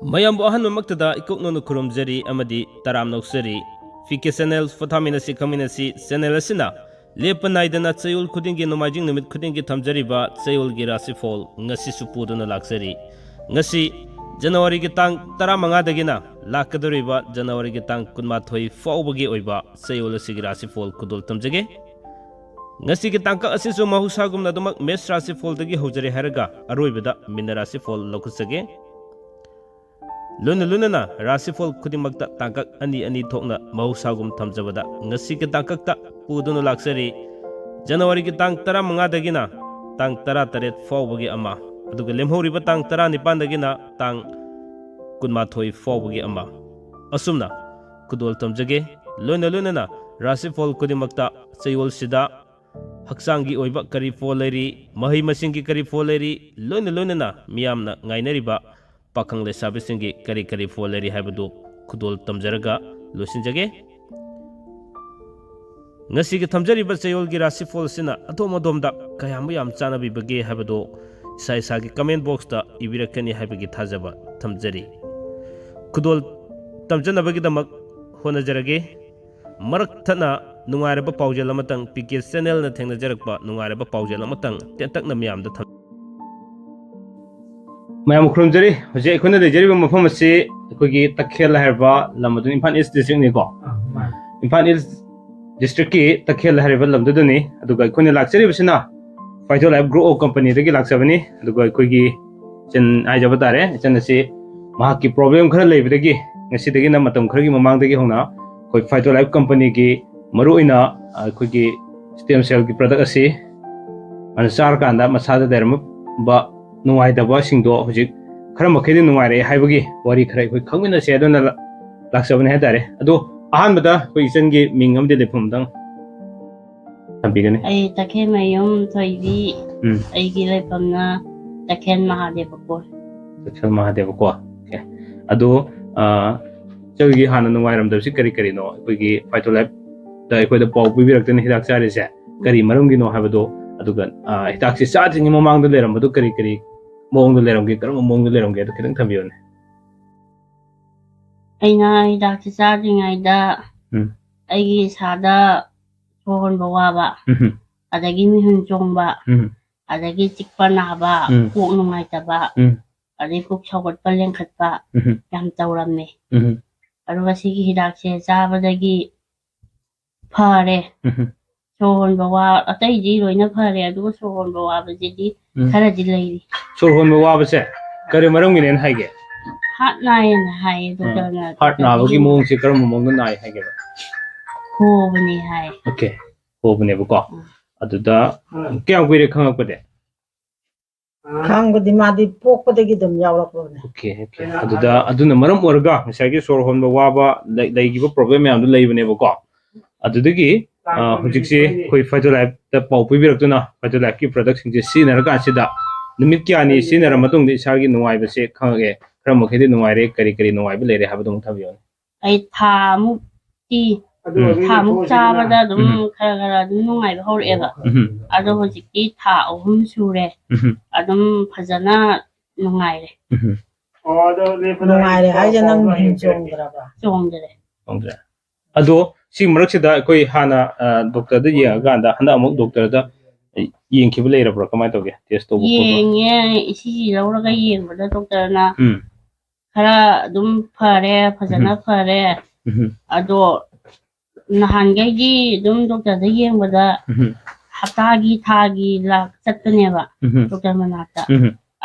mayam ahan mamaktada ikokno kurumjari amadi taram noksari fike channel pothaminasi KHANGMINASI channel asina lepa naidana chayol khudingi nomajing numit khudingi thamjariba chayolgi Rashifal ngasi supuduna laksari ngasi January gi tang 15 dagina lakadoriba January gi tang 12 faubagi oiba chayol asigi Rashifal kudul tamjage ngasi gi tangka asisu mahusagumna dumak mes Rashifal dagi hojari haraga aroibada min Rashifal lokusage Luna Rashifal kudimakta tangkak ani thokna mahusagum thamjabada ngasi gi tangkakta puduna laksari January gi tang 15 dagina tang 13 faubagi ama aduga lemhoriba tang 19 dagina tang 12 faubagi ama asumna kudol tamjage luna Rashifal kudimakta chayol sida haksangi oiba kari foleri mahi masingi kari foleri luna miyamna ngainariba pakhang le sabisingi kari foleri haibadu kudol tamjaraga losinjage ngasi gi thamjariba chayolgi Rashifal sina adomadomda kayam yam chanabi bage haibadu isa gi comment box ta ibirakani haibagi thajaba thamjari kudol tamjanabagi damak honajarage marak thana nungairaba paujal amatang PK channel na thengnajarakpa nungairaba paujal amatang tentakna miyamda tham mayam khurumjari hoje ekhona lejariba mafam ase ekhogi takhel harba lamadun Imphal East district ni ko Imphal East district ki takhel harba lamduduni aduga ekhona laksari bisina Phyto Life Grow company dagi laksabani aduga ekhogi chen aijaba tare chen ase mahaki problem khara leibidagi ngasi dagi na matam khara gi mamang dagi hona koi Phyto Life company ki maruina ekhogi stem cell ki product ase ansar kanda masada derma ba nuai da ba singdo hojik khara makhedi nuai re haibagi wari khara koi KHANGMINASI adona laksabani hadare ado ahan bada koi isengi mingam de lefum dang tambigani ai takhen mayom thoibi ai gi lepamna takhen mahadeva ko okay ado chagi hana nuai ram dabsi kari no koi Phyto Life da koi da pau bibirakten hidak sare se kari marum gi no habado aduga hidak si charging momang da leram badu kari mong da leram gi karam mong da leram gi da khidang thambione aina hidak si charging aida ai gi sada sohon bawa ba adagi mi hun chongba adagi chikpa na ba kok nungai ta ba adagi kok chawat pa lengkhat ba yam tawramme aruga sigi hidak se chabadagi phare sohon bawa atai ji loina phare aduga sohon bawa bajidi khara ji leiri sohon bawa base kari maram gi nen haige hat nain hai doctor na heart na bagi mong si karam mong na nai haige ba ho bani hai okay ho bane ba ko aduda kyam kuire khangakpade khang di madi pokpadagi dum yawrakpone okay aduda aduna maram orga misagi sorhon ba waba laigiba problem yam du leibane ba ko adudagi hujikse koi Phyto Life ta pau pibirakuna Phyto Life ki product sing je sinarga sida numit kyani sinara matung di isagi nuai ba se khangage khara makhedi nuai re kari nuai ba lere habadung thabion ai thamu ti thamu chabada dum khara dum nungai ba horeba ado hojiki tha ahum sure adum phajana nungai re nungai re haja nang chongdra ado si marakida koi hana doctor da ya ganda hana amuk doctor da yeng khibule ra bro kamai toge test to yeng isi lawraga yeng bada doctor na khara dum phare phajana phare ado nahan gai gi dum doctor da yeng bada haptagi thagi la chatne ba doctor manata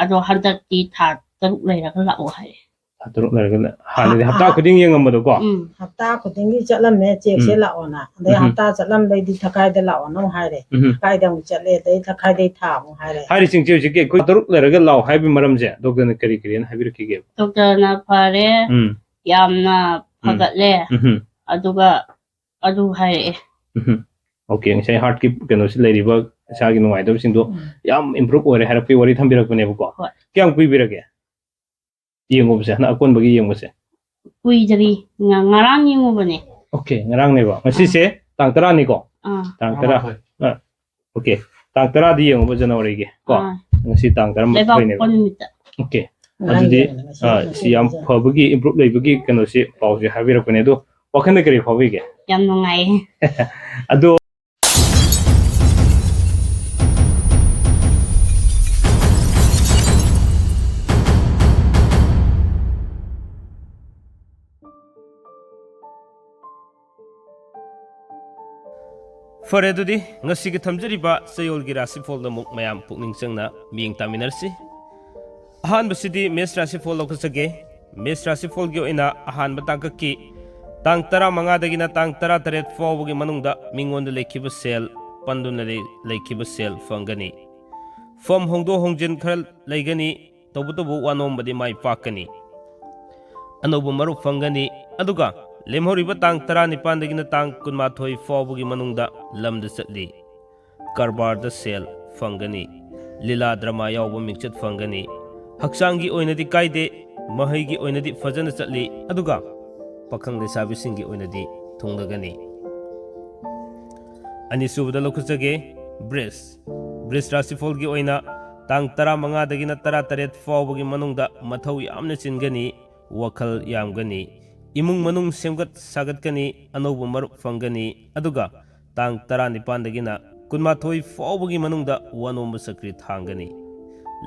ado handak ti tha taruk leiraga la'o hai taruk leiraga hali hapta khuding yengam bado ko hapta khuding gi chalam me check se la'ona dai hapta chalam dai di thakai da la'ona haire kai da mu chale dai thakai dai tha mu haire hari sing che ke ko taruk leiraga law haibi maram je doctor na kari na habir ki ge doctor na phare yamna phagatle aduga adu haire okay ngai heart ki keno si leiriba sagi nuai da sing do yam improve ore harapki wari thambirak bane ko kyam kui birage yengo bse na akon bagi yengo se kui jari ngarang yengo bane okay ngarang ne ba masi se tang tara ni ko tang tara okay tang tara di yang ba January ge ko ngasi tang tara ma thoi ne okay adudi si yam phabagi improve leibagi kano si pause habira kone do wakhane kari phabi ge yam nungai ado फरे दुदी ngasi gi thamjari ba Chayolgi Rashifal da muk mayam pukning changna ming taminarsi ahan basidi mes Rashifal lokasage mes Rashifal gi oina ahan batang ki tang tara manga dagina tang tara taret fawgi manungda mingon da lekhiba sel panduna lekhiba sel fangani fom hongdo hongjin khal leigani tobutobu wanom badi mai pakani anobu maru fangani aduga lemhoriba tang tara nipan dagina tang kunmathoi fawgi manungda lamda chatli karbar da sel fangani lila drama yawba mingchat fangani haksangi oinadi kaide mahaigi oinadi fajana chatli aduga pakhang lesabi singi oinadi thunglagani ani subda lokujage bris Rashifal gi oina tang tara manga dagina tara taret fawgi manungda mathau yamna chingani wakhal yamgani imung manung semgat sagat kani anobu marup fangani aduga tang tara nipan dagina kunmathoi fawgi manungda wanom sakri thangani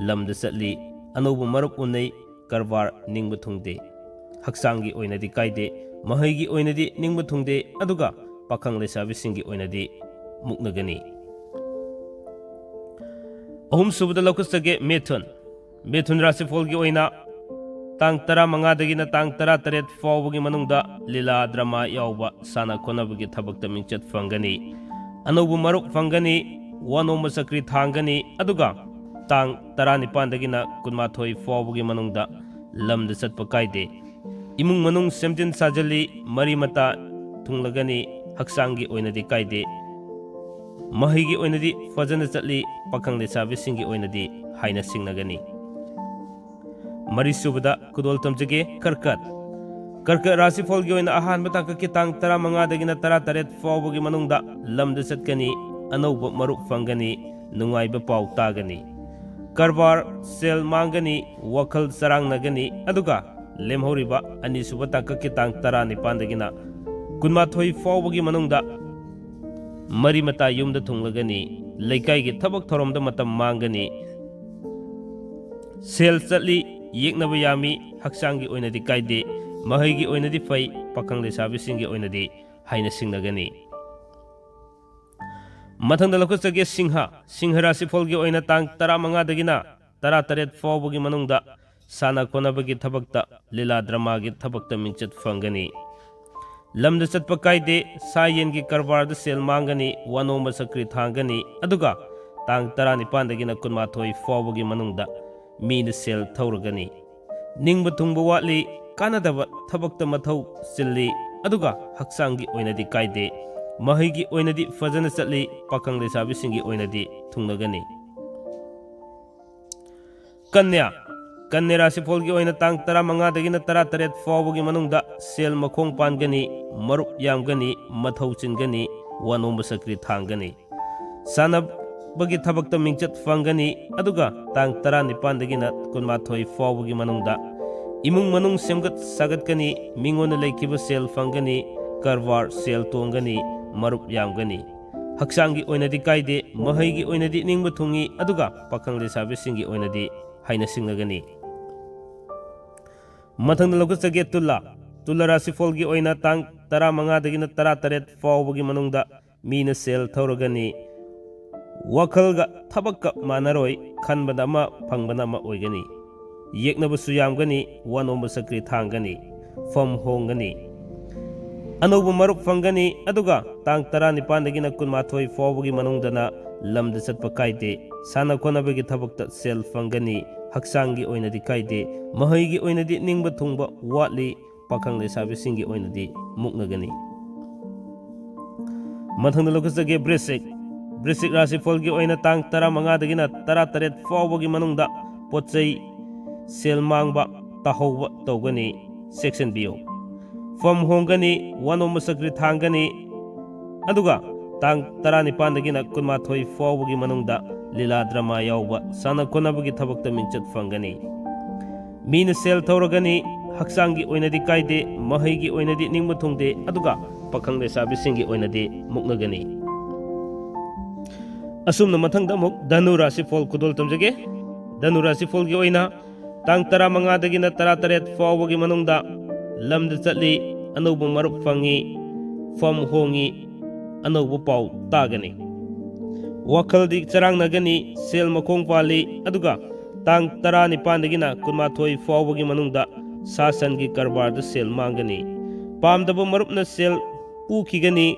lamda satli anobu marup unai karbar ningba thungde haksangi oinadi kaide mahaigi oinadi ningba thungde aduga pakhang lesabi singi oinadi muknagani ahum subda lokusage methun Rashifal gi oina tang tara manga dagina tang tara taret fawgi manungda lila drama yawba sana konabagi thabakta mingchat fangani anobu maruk fangani wanom sakri thangani aduga tang tara nipan dagina kunmathoi fawgi manungda lamda satpa kaide imung manung semjin sajali mari mata thunglagani haksangi oinadi kaide mahigi oinadi fajana chatli pakhang lesabi singi oinadi haina singnagani Marisubada kudol tamjage karkat Rashifal gi oina ahan batang ki tang tara manga dagina tara taret fawgi manungda lamda satkani anoba maruk fangani nungai ba pau tagani karbar sel mangani wakhal sarang nagani aduga lemhoriba ani subata ki tang tara nipan dagina kunmathoi fawgi manungda mari mata yumda thunglagani leikai gi thabak thoromda matam mangani sel chatli yeknaba yami haksangi oinadi kaide mahaigi oinadi fai pakhang lesabi singi oinadi haina singnagani mathangda lokosage singha Rashifal gi oina tang tara manga dagina tara taret fawgi manungda sana konabagi thabakta lila drama gi thabakta mingchat fangani lamda chatpa kaide sayen gi karbar da sel mangani wanom sakri thangani aduga tang tara nipan dagina kunmathoi fawgi manungda mina sel thauragani ningba thungba watli kanadaba thabakta mathau silli aduga haksangi oinadi kaide mahaigi oinadi fajana chatli pakhang lesabi singi oinadi thungnagani kanya Rashifal gi oina tang tara manga dagina tara taret fawgi manungda sel makhong pangani marup yamgani mathau chingani wanom sakri thangani sanab bagi thabakta mingchat fangani aduga tang tara nipan dagina kunmathoi fawgi manungda imung manung semgat sagat kani mingona lekhiba sel fangani karwar sel tongani marup yamgani haksangi oinadi kaide mahaigi oinadi ningba thungi aduga pakhang lesabi singi oinadi haina singnagani mathangda lokasage tulla Rashifal gi oina tang tara manga dagina tara taret fawgi manungda mina sel thauragani wakhalga thabakka manaroi khanbada ma phangbana ma oigani yeknabasu yamgani wanom sakri thangani fam hongani anobu maruk fangani aduga tang tara nipan dagina kunmathoi fawgi manungdana lamda satpa kaide sana konabagi thabakta sel fangani haksangi oinadi kaide mahaigi oinadi ningba thungba watli pakhang lesabi singi oinadi muknagani mathangda lokasage Rashifal gi oina tang tara manga dagina tara taret fawgi manungda pochai sel mangba tahawba tawgani section bio fam hongani wanom sakri thangani aduga tang 19 kunmathoi fawbagi manungda lila drama yauba sana konabagi thabakta mingchat fangani mina sel thoragani haksangi oinadi kaide mahaigi oinadi ningma thungde aduga pakhang lesabi singi oinadi muknagani asumna mathangda muk Dhanu Rashifal kudol tamjage Dhanu Rashifal gi oina tang 15 dagina 18 fawbagi manungda lamda chatli anubu marup fangi fam hongi anubu pau tagani wakhaldi charang nagani sel makong pali aduga tang 19 dagina kunmathoi fawbagi manungda sasan gi karbar da sel mangani pamdaba marupna sel pukigani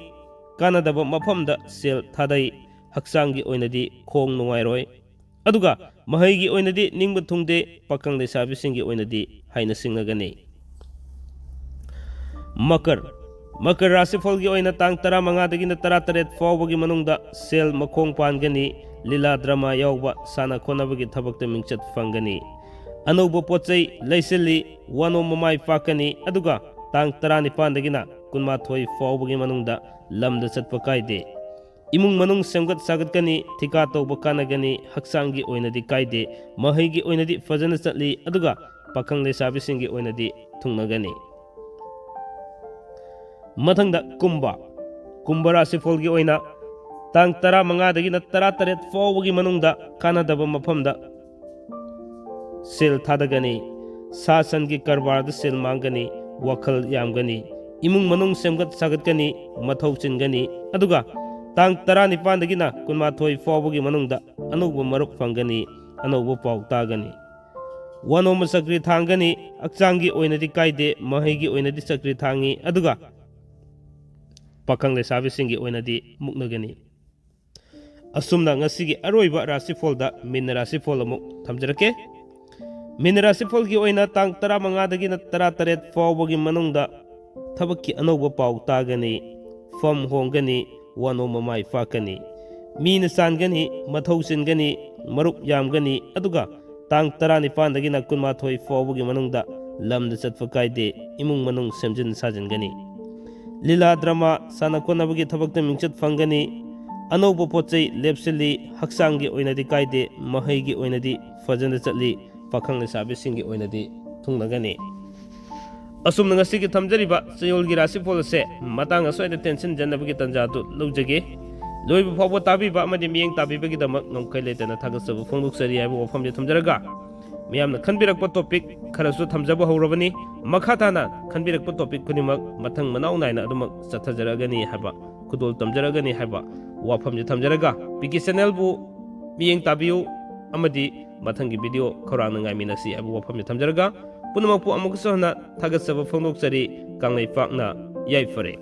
kanadaba mafamda sel thadai haksangi oinadi khong nungairoi aduga mahaigi oinadi ningba thungde pakang lesabi singi oinadi haina singnagani Makar Rashifal gi oina tang 15 dagina 18 fawbagi manungda sel makong pangani lila drama yauba sana konabagi thabakta mingchat fangani anuba pochai laisili wano mamai pakani aduga tang 19 dagina kunmathoi fawbagi manungda lamda chatpa kaide imung manung semgat sagat kani thika tawba kanagani haksangi oinadi kaide mahaigi oinadi fajana chatli aduga pakhang lesabi singi oinadi thungnagani mathangda Kumbha Rashifal gi oina tang 15 dagina 18 fawbagi manungda kanadaba mafamda sel thadagani sasan gi karbar da sel mangani wakhal yamgani imung manung semgat sagat kani mathau chingani aduga tang 19 dagina kunmathoi fawbagi manungda anubu marup fangani anubu pau tagani wanoma sakri thangani akchangi oinadi kaide mahaigi oinadi sakri thangi aduga pakhang lesabi singi oinadi muknagani asumna ngasigi aroiba Rashifal da Meena Rashifal amuk thamjarake Meena Rashifal gi oina tang 15 dagina 18 fawbagi manungda thabakki anauba pau tagani fam hongani wano mamai fakani mina sangani mathau chingani marup yamgani aduga tang 19 dagina kunmathoi fawbagi manungda lamda chatfa kaide imung manung semjin sajingani lila drama sana konabagi thabakta mingchat fangani anauba pochai lepsili haksangi oinadi kaide mahaigi oinadi fajana chatli pakhang lesabi singi oinadi thungnagani asumna ngasigi thamjariba Chayolgi Rashifal se matang asoida tension janabagi tanjadu lojage loiba phawba tabiba amadi miyeng tabibagi damak nongkai letana thagasabu phongduksari haiba wafamje thamjaraga miyamna khanbirakpa topic kharasu thamjaba hawrabani makhatana khanbirakpa topic kunimak mathang manau naina adumak chathajaragani haiba khudol tamjaragani haiba wafamje thamjaraga piki channel bu miyeng tabiyu amadi mathangi video khorang ngaiminasi haiba wafamje thamjaraga punamakpu amuksahna thagasaba phongduksari kanglai pakna yaifare